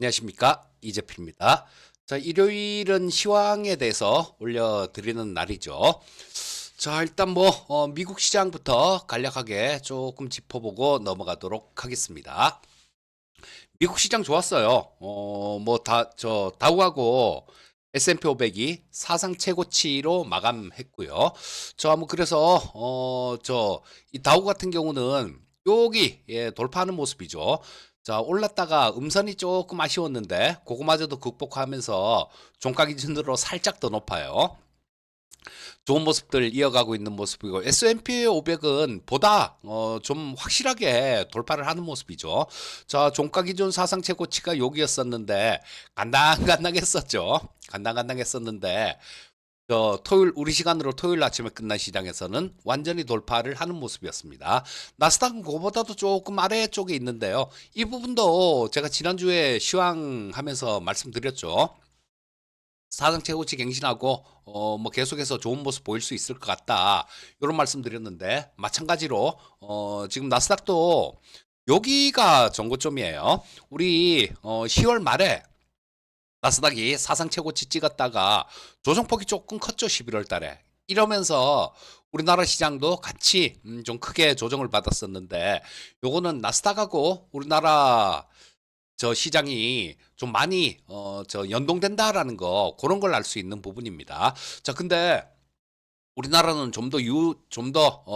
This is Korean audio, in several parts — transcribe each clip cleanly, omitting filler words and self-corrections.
안녕하십니까, 이재필입니다. 자, 일요일은 시황에 대해서 올려드리는 날이죠. 자, 일단 미국 시장부터 간략하게 조금 짚어보고 넘어가도록 하겠습니다. 미국 시장 좋았어요. 다우하고 S&P 500이 사상 최고치로 마감했고요. 그래서 이 다우 같은 경우는 여기 돌파하는 모습이죠. 자, 올랐다가 음선이 조금 아쉬웠는데 그거마저도 극복하면서 종가 기준으로 살짝 더 높아요. 좋은 모습들 이어가고 있는 모습이고, S&P 500은 보다 좀 확실하게 돌파를 하는 모습이죠. 자, 종가 기준 사상 최고치가 여기였었는데 간당간당했었죠. 간당간당했었는데 토요일, 우리 시간으로 토요일 아침에 끝난 시장에서는 완전히 돌파를 하는 모습이었습니다. 나스닥은 그거보다도 조금 아래쪽에 있는데요. 이 부분도 제가 지난주에 시황하면서 말씀드렸죠. 사상 최고치 갱신하고 계속해서 좋은 모습 보일 수 있을 것 같다. 이런 말씀 드렸는데 마찬가지로 지금 나스닥도 여기가 전고점이에요. 우리 10월 말에 나스닥이 사상 최고치 찍었다가 조정폭이 조금 컸죠. 11월 달에. 이러면서 우리나라 시장도 같이 좀 크게 조정을 받았었는데, 요거는 나스닥하고 우리나라 시장이 좀 많이 연동된다라는 거, 그런 걸 알 수 있는 부분입니다. 자, 근데 우리나라는 좀 더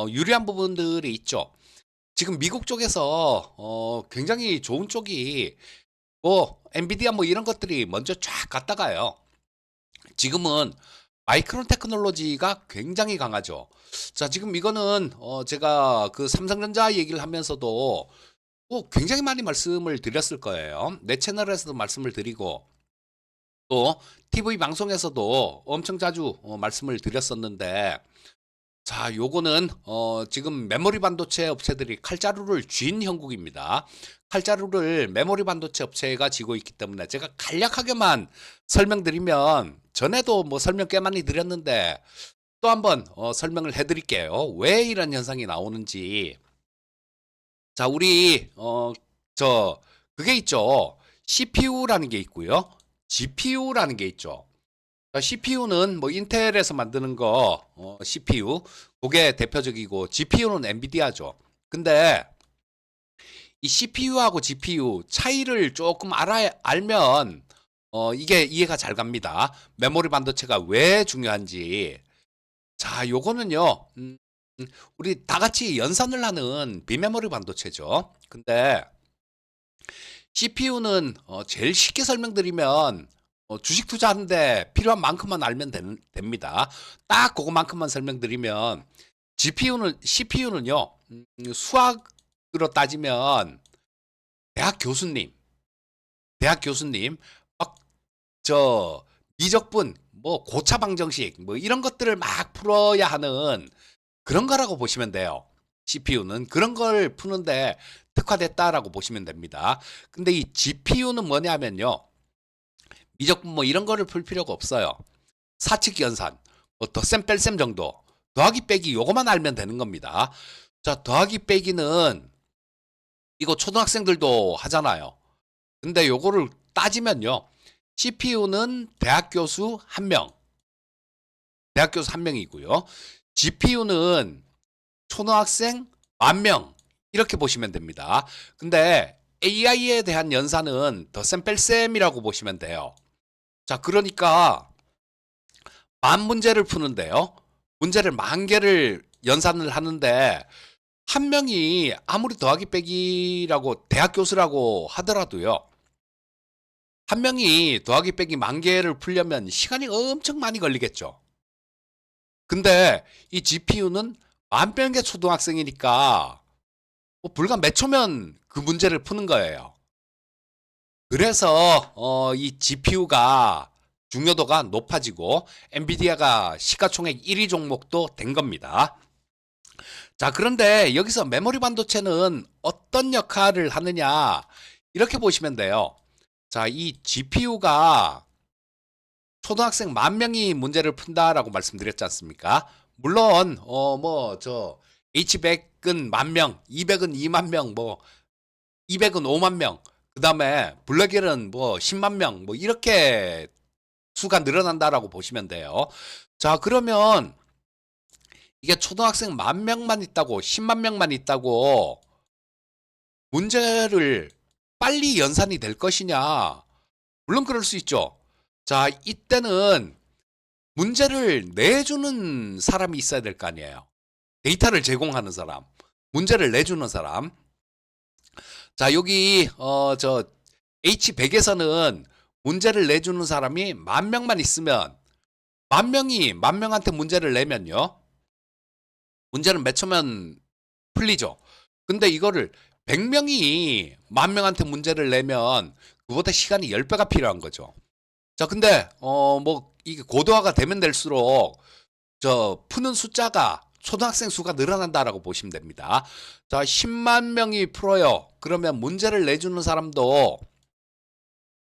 유리한 부분들이 있죠. 지금 미국 쪽에서 굉장히 좋은 쪽이 엔비디아 이런 것들이 먼저 쫙 갔다가요. 지금은 마이크론 테크놀로지가 굉장히 강하죠. 자, 지금 이거는 제가 그 삼성전자 얘기를 하면서도 굉장히 많이 말씀을 드렸을 거예요. 내 채널에서도 말씀을 드리고 또 TV 방송에서도 엄청 자주 말씀을 드렸었는데, 자, 요거는 지금 메모리 반도체 업체들이 칼자루를 쥔 형국입니다. 칼자루를 메모리 반도체 업체가 쥐고 있기 때문에 제가 간략하게만 설명드리면, 전에도 설명 꽤 많이 드렸는데 또 한번 설명을 해드릴게요. 왜 이런 현상이 나오는지. 자, 우리 그게 있죠. CPU라는 게 있고요. GPU라는 게 있죠. CPU는 인텔에서 만드는 거 CPU 그게 대표적이고, GPU는 엔비디아죠. 근데 이 CPU하고 GPU 차이를 조금 알면 이게 이해가 잘 갑니다. 메모리 반도체가 왜 중요한지. 자, 요거는요. 우리 다 같이 연산을 하는 비메모리 반도체죠. 근데 CPU는 제일 쉽게 설명드리면 주식 투자하는데 필요한 만큼만 알면 됩니다. 딱 그것만큼만 설명드리면, CPU는요, 수학으로 따지면 대학 교수님, 막 미적분, 고차 방정식, 이런 것들을 막 풀어야 하는 그런 거라고 보시면 돼요. CPU는 그런 걸 푸는데 특화됐다라고 보시면 됩니다. 근데 이 GPU는 뭐냐면요, 미적분 이런 거를 풀 필요가 없어요. 사칙 연산, 덧셈 뺄셈 정도, 더하기 빼기 요거만 알면 되는 겁니다. 자, 더하기 빼기는 이거 초등학생들도 하잖아요. 근데 요거를 따지면요, CPU는 대학 교수 한 명이고요. GPU는 초등학생 10,000명, 이렇게 보시면 됩니다. 근데 AI에 대한 연산은 덧셈 뺄셈이라고 보시면 돼요. 자, 그러니까 만 문제를 푸는데요, 문제를 10,000개를 연산을 하는데, 한 명이 아무리 더하기 빼기라고 대학 교수라고 하더라도요, 한 명이 더하기 빼기 10,000개를 풀려면 시간이 엄청 많이 걸리겠죠. 근데 이 GPU는 10,000개 초등학생이니까 불과 몇 초면 그 문제를 푸는 거예요. 그래서 이 GPU가 중요도가 높아지고 엔비디아가 시가총액 1위 종목도 된 겁니다. 자, 그런데 여기서 메모리 반도체는 어떤 역할을 하느냐, 이렇게 보시면 돼요. 자, 이 GPU가 초등학생 10,000명이 문제를 푼다라고 말씀드렸지 않습니까? 물론 H100은 10,000명, 200은 20,000명, 200은 50,000명, 그다음에 블랙엘은 뭐 10만 명 뭐 이렇게 수가 늘어난다라고 보시면 돼요. 자, 그러면 이게 초등학생 10,000명만 있다고 10만 명만 있다고 문제를 빨리 연산이 될 것이냐? 물론 그럴 수 있죠. 자, 이때는 문제를 내주는 사람이 있어야 될 거 아니에요. 데이터를 제공하는 사람, 문제를 내주는 사람. 자, 여기 저 H100에서는 문제를 내주는 사람이 10,000명만 있으면 10,000명이 10,000명한테 문제를 내면요. 문제는 몇 초면 풀리죠. 근데 이거를 100명이 10,000명한테 문제를 내면 그보다 시간이 10배가 필요한 거죠. 자, 근데 뭐 이게 고도화가 되면 될수록 저 푸는 숫자가 초등학생 수가 늘어난다라고 보시면 됩니다. 자, 10만 명이 풀어요. 그러면 문제를 내주는 사람도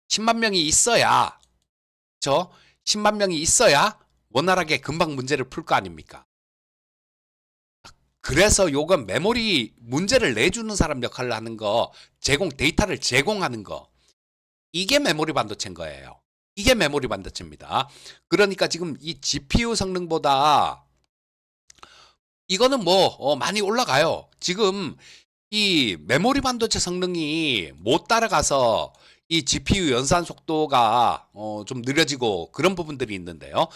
10만 명이 있어야, 저 10만 명이 있어야 원활하게 금방 문제를 풀 거 아닙니까? 그래서 요건 메모리 문제를 내주는 사람 역할을 하는 거, 데이터를 제공하는 거. 이게 메모리 반도체인 거예요. 이게 메모리 반도체입니다. 그러니까 지금 이 GPU 성능보다 이거는 뭐 많이 올라가요. 지금 이 메모리 반도체 성능이 못 따라가서 이 GPU 연산 속도가 좀 느려지고 그런 부분들이 있는데요.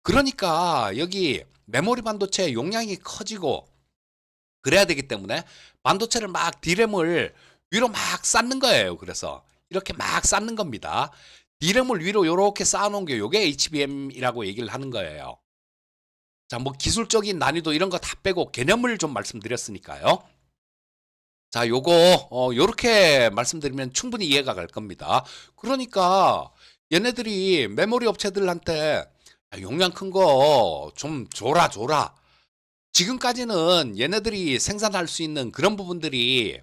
그러니까 여기 메모리 반도체 용량이 커지고 그래야 되기 때문에 반도체를 막 D램을 위로 막 쌓는 거예요. 그래서 이렇게 막 쌓는 겁니다. D램을 위로 이렇게 쌓아놓은 게 요게 HBM이라고 얘기를 하는 거예요. 자, 뭐 기술적인 난이도 이런 거 다 빼고 개념을 좀 말씀드렸으니까요. 자, 요거 요렇게 말씀드리면 충분히 이해가 갈 겁니다. 그러니까 얘네들이 메모리 업체들한테 용량 큰 거 좀 줘라. 지금까지는 얘네들이 생산할 수 있는 그런 부분들이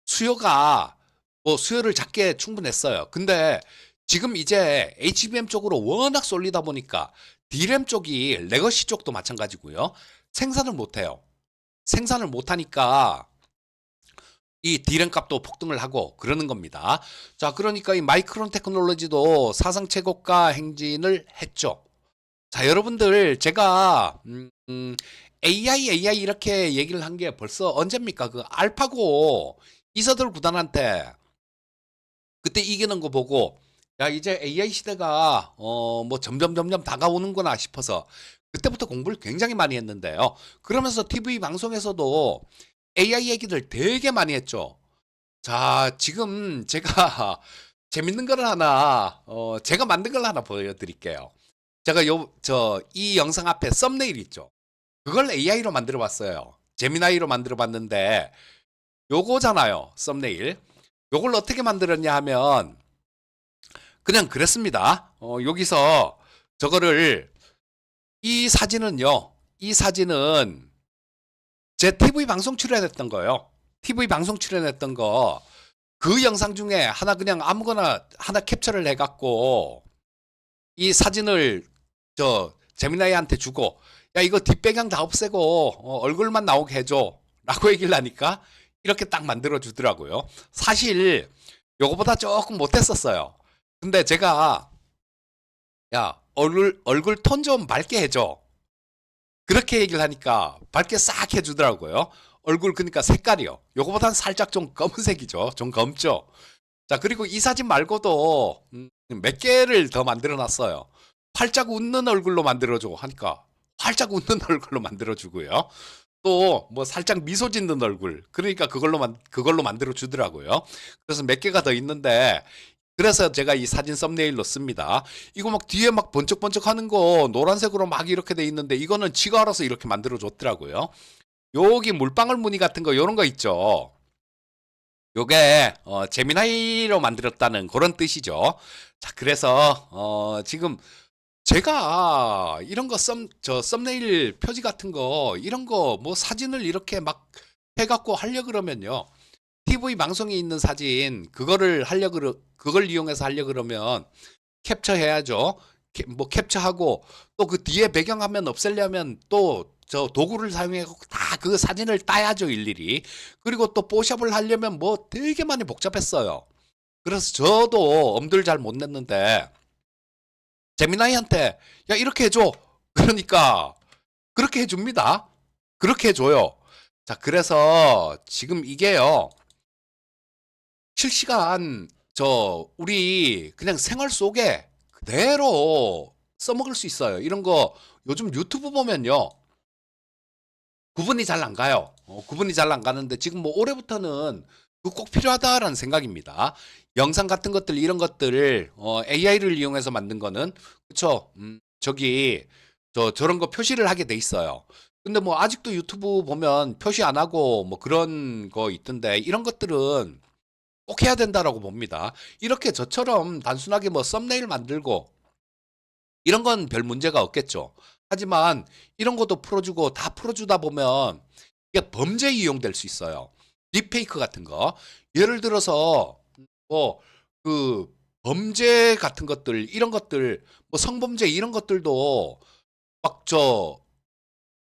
수요가 뭐 수요를 잡기에 충분했어요. 근데 지금 이제 HBM 쪽으로 워낙 쏠리다 보니까 D램 쪽이 레거시 쪽도 마찬가지고요. 생산을 못 해요. 생산을 못 하니까 이 D램 값도 폭등을 하고 그러는 겁니다. 자, 그러니까 이 마이크론 테크놀로지도 사상 최고가 행진을 했죠. 자, 여러분들 제가 AI 이렇게 얘기를 한 게 벌써 언제입니까? 그 알파고 이서들 구단한테 그때 이기는 거 보고 야, 이제 AI 시대가 뭐 점점 다가오는구나 싶어서 그때부터 공부를 굉장히 많이 했는데요. 그러면서 TV 방송에서도 AI 얘기들 되게 많이 했죠. 자, 지금 제가 재밌는 걸 하나 제가 만든 걸 하나 보여드릴게요. 제가 이 영상 앞에 썸네일 있죠. 그걸 AI로 만들어 봤어요. 제미나이로 만들어 봤는데 요거잖아요. 썸네일. 요걸 어떻게 만들었냐 하면 그냥 그랬습니다. 여기서 저거를 이 사진은 제 TV 방송 출연했던 거예요. TV 방송 출연했던 거. 그 영상 중에 하나 그냥 아무거나 하나 캡처를 해갖고 이 사진을 제미나이한테 주고 야, 이거 뒷배경 다 없애고 얼굴만 나오게 해줘 라고 얘기를 하니까 이렇게 딱 만들어 주더라고요. 사실 요거보다 조금 못했었어요. 근데 제가 야, 얼굴 톤 좀 밝게 해줘 그렇게 얘기를 하니까 밝게 싹 해주더라고요. 얼굴 그러니까 색깔이요. 요거보다는 살짝 좀 검은색이죠. 좀 검죠. 자, 그리고 이 사진 말고도 몇 개를 더 만들어 놨어요. 활짝 웃는 얼굴로 만들어줘 하니까 활짝 웃는 얼굴로 만들어주고요. 또 뭐 살짝 미소 짓는 얼굴 그러니까 그걸로 만들어 주더라고요. 그래서 몇 개가 더 있는데 그래서 제가 이 사진 썸네일로 씁니다. 이거 막 뒤에 막 번쩍번쩍 하는 거 노란색으로 막 이렇게 돼 있는데 이거는 지가 알아서 이렇게 만들어 줬더라고요. 여기 물방울 무늬 같은 거 요런 거 있죠. 요게 재미나이로 만들었다는 그런 뜻이죠. 자, 그래서 지금 제가 이런 거 썸네일 표지 같은 거 이런 거 뭐 사진을 이렇게 막 해갖고 하려 그러면요. TV 방송에 있는 사진 그걸 이용해서 하려 그러면 캡처해야죠. 뭐 캡처하고 또 그 뒤에 배경화면 없애려면 또 저 도구를 사용해 갖고 다 그 사진을 따야죠, 일일이. 그리고 또 뽀샵을 하려면 뭐 되게 많이 복잡했어요. 그래서 저도 엄두를 잘 못 냈는데 제미나이한테 야 이렇게 해줘. 그러니까 그렇게 해줍니다. 그렇게 해줘요. 자, 그래서 지금 이게요. 실시간 우리 그냥 생활 속에 그대로 써먹을 수 있어요. 이런 거 요즘 유튜브 보면요. 구분이 잘 안 가요. 구분이 잘 안 가는데 지금 뭐 올해부터는 그거 꼭 필요하다라는 생각입니다. 영상 같은 것들 이런 것들을 AI를 이용해서 만든 거는 그쵸? 저기 저런 거 표시를 하게 돼 있어요. 근데 뭐 아직도 유튜브 보면 표시 안 하고 뭐 그런 거 있던데 이런 것들은 꼭 해야 된다라고 봅니다. 이렇게 저처럼 단순하게 뭐 썸네일 만들고 이런 건 별 문제가 없겠죠. 하지만 이런 것도 풀어주고 다 풀어주다 보면 이게 범죄에 이용될 수 있어요. 딥페이크 같은 거. 예를 들어서 뭐 그 범죄 같은 것들 이런 것들 뭐 성범죄 이런 것들도 막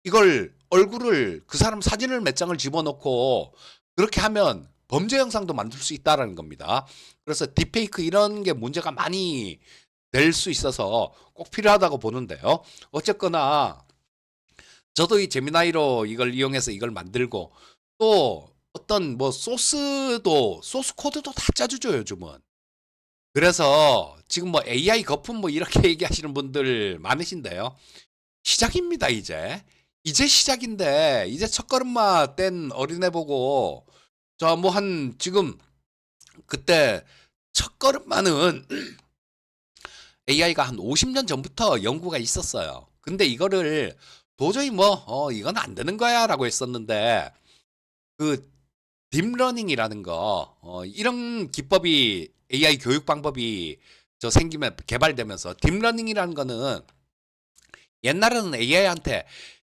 이걸 얼굴을 그 사람 사진을 몇 장을 집어넣고 그렇게 하면 범죄 영상도 만들 수 있다라는 겁니다. 그래서 딥페이크 이런 게 문제가 많이 될 수 있어서 꼭 필요하다고 보는데요. 어쨌거나 저도 이 제미나이로 이걸 이용해서 이걸 만들고 또 어떤 뭐 소스 코드도 다 짜주죠, 요즘은. 그래서 지금 뭐 AI 거품 뭐 이렇게 얘기하시는 분들 많으신데요. 시작입니다, 이제. 이제 시작인데 이제 첫걸음마 뗀 어린애 보고 저 뭐 한 지금 그때 첫걸음마는 AI가 한 50년 전부터 연구가 있었어요. 근데 이거를 도저히 뭐 이건 안 되는 거야라고 했었는데 그 딥러닝이라는 거 이런 기법이 AI 교육 방법이 생기면 개발되면서 딥러닝이라는 거는 옛날에는 AI한테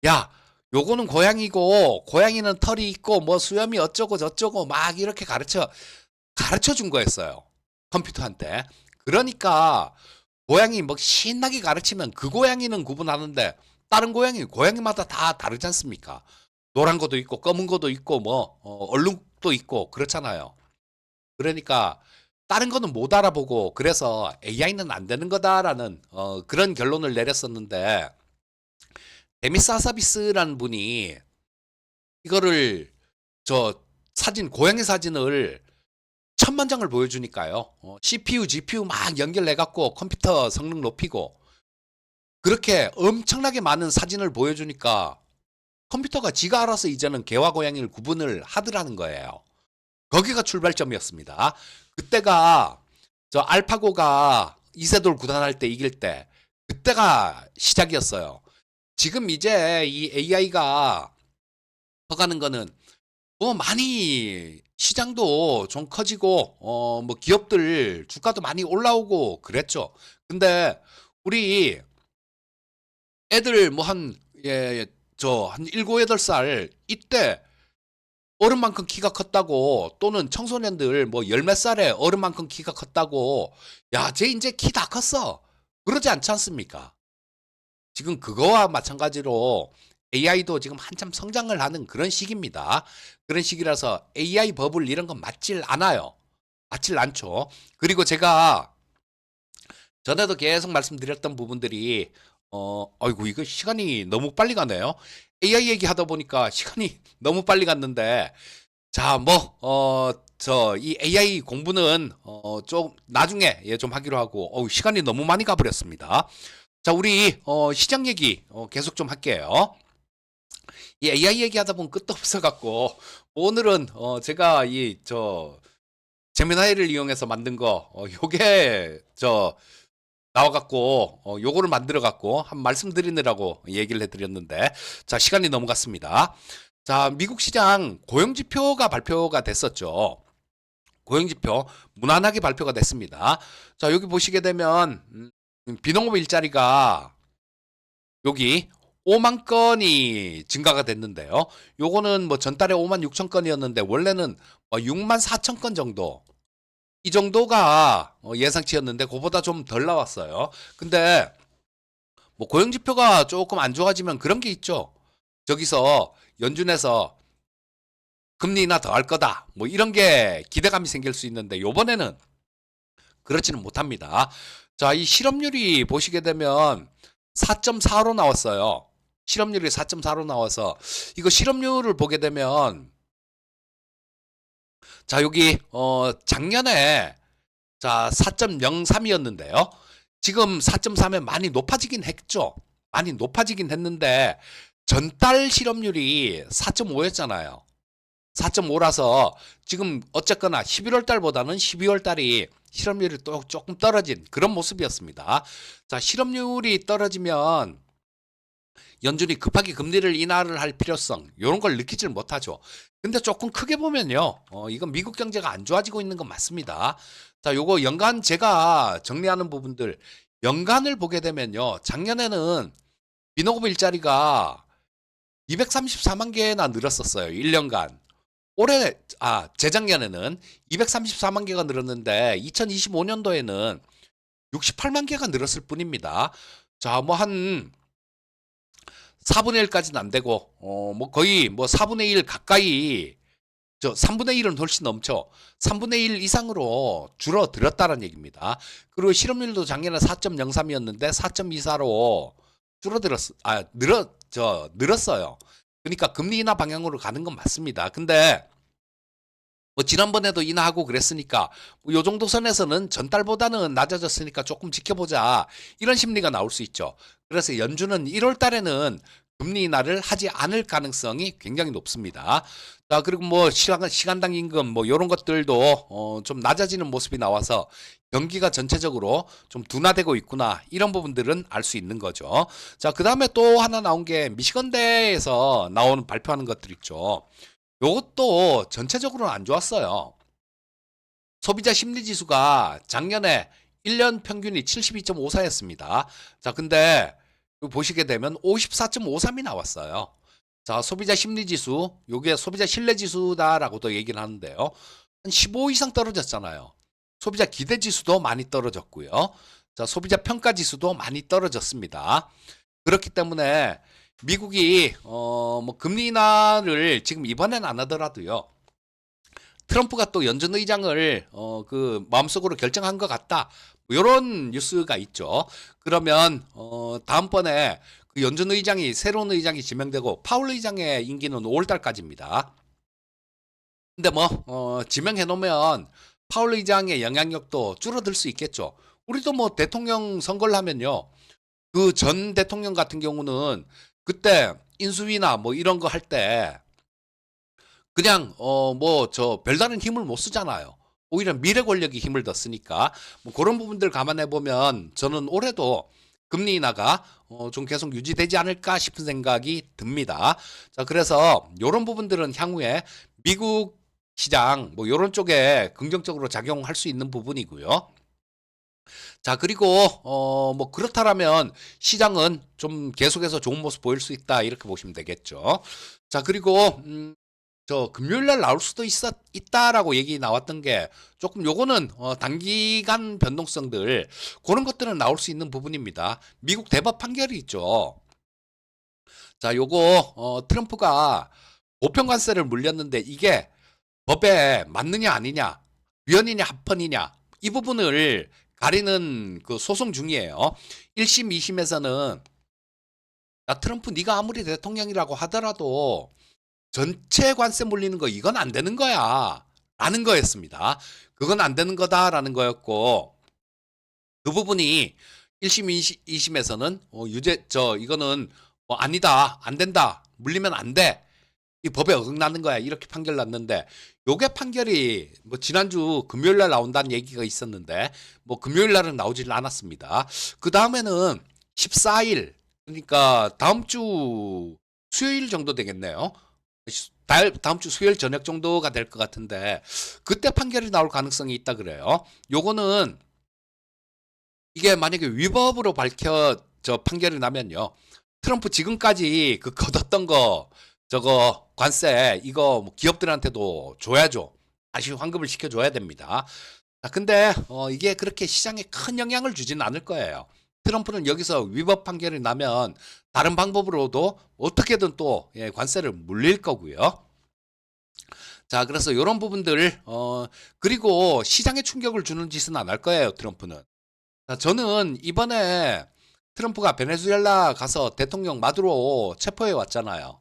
야 요거는 고양이고 고양이는 털이 있고 뭐 수염이 어쩌고 저쩌고 막 이렇게 가르쳐 준 거였어요. 컴퓨터한테. 그러니까 고양이 뭐 신나게 가르치면 그 고양이는 구분하는데 다른 고양이마다 다 다르지 않습니까? 노란 것도 있고 검은 것도 있고 뭐 얼룩도 있고 그렇잖아요. 그러니까 다른 거는 못 알아보고 그래서 AI는 안 되는 거다라는 그런 결론을 내렸었는데 데미스 하사비스라는 분이 이거를 저 고양이 사진을 1000만 장을 보여주니까요. CPU, GPU 막 연결해갖고 컴퓨터 성능 높이고 그렇게 엄청나게 많은 사진을 보여주니까 컴퓨터가 지가 알아서 이제는 개와 고양이를 구분을 하더라는 거예요. 거기가 출발점이었습니다. 그때가 알파고가 이세돌 구단할 때 이길 때 그때가 시작이었어요. 지금 이제 이 AI가 커가는 거는 뭐 많이 시장도 좀 커지고 뭐 기업들 주가도 많이 올라오고 그랬죠. 근데 우리 애들 뭐 한 7, 8살 이때 어른만큼 키가 컸다고 또는 청소년들 뭐 열 몇 살에 어른만큼 키가 컸다고 야, 쟤 이제 키 다 컸어. 그러지 않지 않습니까? 지금 그거와 마찬가지로 AI도 지금 한참 성장을 하는 그런 시기입니다. 그런 시기라서 AI 버블 이런 건 맞질 않아요. 맞질 않죠. 그리고 제가 전에도 계속 말씀드렸던 부분들이 아이고 이거 시간이 너무 빨리 가네요. AI 얘기하다 보니까 시간이 너무 빨리 갔는데 자, 뭐 이 AI 공부는 좀 나중에 좀 하기로 하고 시간이 너무 많이 가버렸습니다. 자, 우리 시장 얘기 계속 좀 할게요. 이 AI 얘기하다 보면 끝도 없어갖고 오늘은 제가 제미나이를 이용해서 만든 거 요게 나와갖고 요거를 만들어갖고 한 말씀드리느라고 얘기를 해드렸는데 자, 시간이 넘어갔습니다. 자, 미국 시장 고용지표가 발표가 됐었죠. 고용지표 무난하게 발표가 됐습니다. 자, 여기 보시게 되면 비농업 일자리가 여기 5만 건이 증가가 됐는데요. 요거는 뭐 전달에 5만 6천 건이었는데 원래는 6만 4천 건 정도 이 정도가 예상치였는데 그보다 좀 덜 나왔어요. 근데 뭐 고용지표가 조금 안 좋아지면 그런 게 있죠. 저기서 연준에서 금리 인하 더 할 거다. 뭐 이런 게 기대감이 생길 수 있는데 요번에는 그렇지는 못합니다. 자, 이 실업률이 보시게 되면 4.4로 나왔어요. 실업률이 4.4로 나와서 이거 실업률을 보게 되면 자, 여기 작년에 자, 4.03이었는데요. 지금 4.3에 많이 높아지긴 했죠. 많이 높아지긴 했는데 전달 실업률이 4.5였잖아요. 4.5라서 지금 어쨌거나 11월 달보다는 12월 달이 실업률이 또 조금 떨어진 그런 모습이었습니다. 자, 실업률이 떨어지면 연준이 급하게 금리를 인하를 할 필요성 이런 걸 느끼질 못하죠. 근데 조금 크게 보면요. 이건 미국 경제가 안 좋아지고 있는 건 맞습니다. 자, 요거 연간 제가 정리하는 부분들 연간을 보게 되면요. 작년에는 비노급 일자리가 234만 개나 늘었었어요. 1년간. 재작년에는 234만 개가 늘었는데 2025년도에는 68만 개가 늘었을 뿐입니다. 자, 뭐 한 4분의 1까지는 안 되고 뭐 거의 뭐 4분의 1 가까이 3분의 1은 훨씬 넘죠. 3분의 1 이상으로 줄어들었다는 얘기입니다. 그리고 실업률도 작년에 4.03이었는데 4.24로 늘었어요. 그러니까 금리 인하 방향으로 가는 건 맞습니다. 근데 뭐 지난번에도 인하하고 그랬으니까 뭐요 정도 선에서는 전달보다는 낮아졌으니까 조금 지켜보자 이런 심리가 나올 수 있죠. 그래서 연준은 1월 달에는 금리 인하를 하지 않을 가능성이 굉장히 높습니다. 자, 그리고 뭐 시간당 임금 뭐 이런 것들도 좀 낮아지는 모습이 나와서 경기가 전체적으로 좀 둔화되고 있구나 이런 부분들은 알 수 있는 거죠. 자, 그 다음에 또 하나 나온 게 미시건대에서 나오는 발표하는 것들 있죠. 요것도 전체적으로는 안 좋았어요. 소비자 심리 지수가 작년에 1년 평균이 72.54였습니다. 자, 근데 보시게 되면 54.53이 나왔어요. 자, 소비자 심리 지수, 요게 소비자 신뢰 지수다라고도 얘기를 하는데요. 한 15 이상 떨어졌잖아요. 소비자 기대 지수도 많이 떨어졌고요. 자, 소비자 평가 지수도 많이 떨어졌습니다. 그렇기 때문에 미국이 뭐 금리 인하를 지금 이번엔 안 하더라도요. 트럼프가 또 연준 의장을 그 마음속으로 결정한 것 같다. 이런 뉴스가 있죠. 그러면 다음번에 그 연준 의장이 새로운 의장이 지명되고 파월 의장의 임기는 5월 달까지입니다. 근데 뭐 지명해 놓으면 파월 의장의 영향력도 줄어들 수 있겠죠. 우리도 뭐 대통령 선거를 하면요. 그 전 대통령 같은 경우는 그때 인수위나 뭐 이런 거 할 때 그냥 뭐 저 별다른 힘을 못 쓰잖아요. 오히려 미래 권력이 힘을 더 쓰니까 뭐 그런 부분들 감안해 보면 저는 올해도 금리 인하가 좀 계속 유지되지 않을까 싶은 생각이 듭니다. 자, 그래서 이런 부분들은 향후에 미국 시장 뭐 이런 쪽에 긍정적으로 작용할 수 있는 부분이고요. 자, 그리고 뭐 그렇다라면 시장은 좀 계속해서 좋은 모습 보일 수 있다 이렇게 보시면 되겠죠. 자, 그리고 저 금요일 날 나올 수도 있다라고 얘기 나왔던 게 조금 요거는 단기간 변동성들 그런 것들은 나올 수 있는 부분입니다. 미국 대법 판결이 있죠. 자, 요거 트럼프가 보편 관세를 물렸는데 이게 법에 맞느냐 아니냐, 위헌이냐 합헌이냐 이 부분을 가리는 그 소송 중이에요. 1심, 2심에서는 야, 트럼프 네가 아무리 대통령이라고 하더라도 전체 관세 물리는 거 이건 안 되는 거야. 라는 거였습니다. 그건 안 되는 거다라는 거였고 그 부분이 1심, 2심에서는 이거는 뭐 아니다. 안 된다. 물리면 안 돼. 이 법에 어긋나는 거야. 이렇게 판결 났는데 요게 판결이 뭐 지난주 금요일 날 나온다는 얘기가 있었는데 뭐 금요일 날은 나오질 않았습니다. 그 다음에는 14일 그러니까 다음 주 수요일 정도 되겠네요. 다음 주 수요일 저녁 정도가 될 것 같은데 그때 판결이 나올 가능성이 있다 그래요. 요거는 이게 만약에 위법으로 판결이 나면요. 트럼프 지금까지 그 걷었던 거 저거 관세 이거 뭐 기업들한테도 줘야죠. 다시 환급을 시켜줘야 됩니다. 자, 근데 이게 그렇게 시장에 큰 영향을 주지는 않을 거예요. 트럼프는 여기서 위법 판결이 나면 다른 방법으로도 어떻게든 또 관세를 물릴 거고요. 자, 그래서 요런 부분들 그리고 시장에 충격을 주는 짓은 안 할 거예요, 트럼프는. 자, 저는 이번에 트럼프가 베네수엘라 가서 대통령 마두로 체포해 왔잖아요.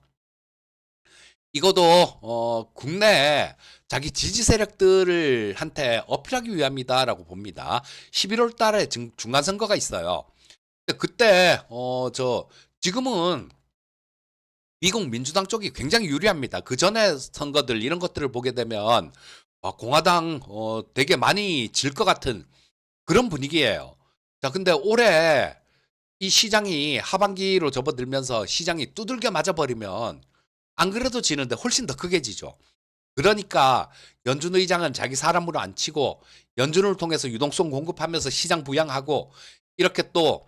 이것도 국내 자기 지지 세력들을 한테 어필하기 위함이다라고 봅니다. 11월 달에 중간 선거가 있어요. 근데 그때 지금은 미국 민주당 쪽이 굉장히 유리합니다. 그 전에 선거들 이런 것들을 보게 되면 공화당 되게 많이 질 것 같은 그런 분위기예요. 자, 근데 올해 이 시장이 하반기로 접어들면서 시장이 두들겨 맞아버리면 안 그래도 지는데 훨씬 더 크게 지죠. 그러니까 연준 의장은 자기 사람으로 안 치고 연준을 통해서 유동성 공급하면서 시장 부양하고 이렇게 또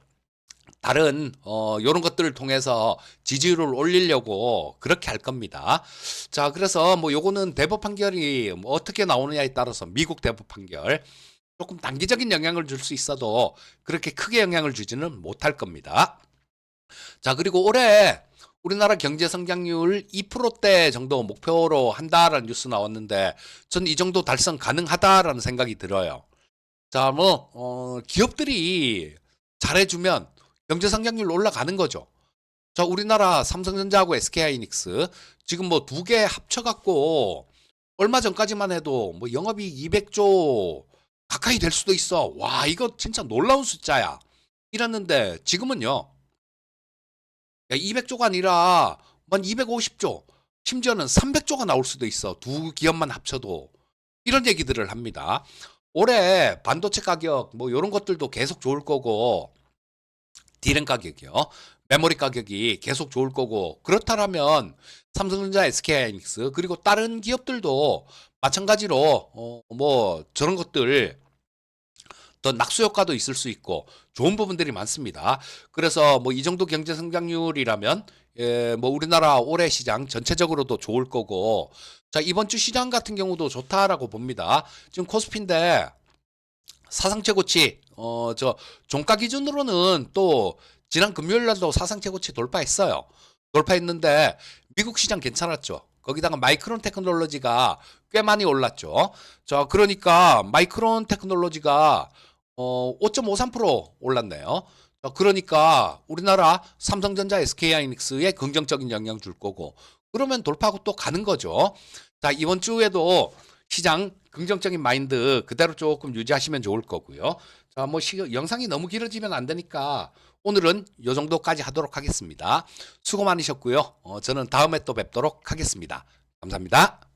다른 요런 것들을 통해서 지지율을 올리려고 그렇게 할 겁니다. 자, 그래서 뭐 요거는 대법 판결이 뭐 어떻게 나오느냐에 따라서 미국 대법 판결 조금 단기적인 영향을 줄 수 있어도 그렇게 크게 영향을 주지는 못할 겁니다. 자, 그리고 올해 우리나라 경제 성장률 2%대 정도 목표로 한다라는 뉴스 나왔는데 전 이 정도 달성 가능하다라는 생각이 들어요. 자, 기업들이 잘해주면 경제 성장률 올라가는 거죠. 자, 우리나라 삼성전자하고 SK하이닉스 지금 뭐 두 개 합쳐갖고 얼마 전까지만 해도 뭐 영업이익 200조 가까이 될 수도 있어. 와, 이거 진짜 놀라운 숫자야. 이랬는데 지금은요. 200조가 아니라 만 250조, 심지어는 300조가 나올 수도 있어. 두 기업만 합쳐도. 이런 얘기들을 합니다. 올해 반도체 가격 뭐 이런 것들도 계속 좋을 거고 디램 가격이요. 메모리 가격이 계속 좋을 거고 그렇다면 삼성전자, SK하이닉스 그리고 다른 기업들도 마찬가지로 뭐 저런 것들 더 낙수 효과도 있을 수 있고 좋은 부분들이 많습니다. 그래서 뭐 이 정도 경제 성장률이라면 뭐 우리나라 올해 시장 전체적으로도 좋을 거고 자, 이번 주 시장 같은 경우도 좋다라고 봅니다. 지금 코스피인데 사상 최고치 저 종가 기준으로는 또 지난 금요일 날도 사상 최고치 돌파했어요. 돌파했는데 미국 시장 괜찮았죠. 거기다가 마이크론 테크놀로지가 꽤 많이 올랐죠. 자, 그러니까 마이크론 테크놀로지가 5.53% 올랐네요. 자, 그러니까 우리나라 삼성전자, SK하이닉스에 긍정적인 영향 줄 거고 그러면 돌파하고 또 가는 거죠. 자, 이번 주에도 시장 긍정적인 마인드 그대로 조금 유지하시면 좋을 거고요. 자, 뭐 영상이 너무 길어지면 안 되니까 오늘은 요 정도까지 하도록 하겠습니다. 수고 많으셨고요. 저는 다음에 또 뵙도록 하겠습니다. 감사합니다.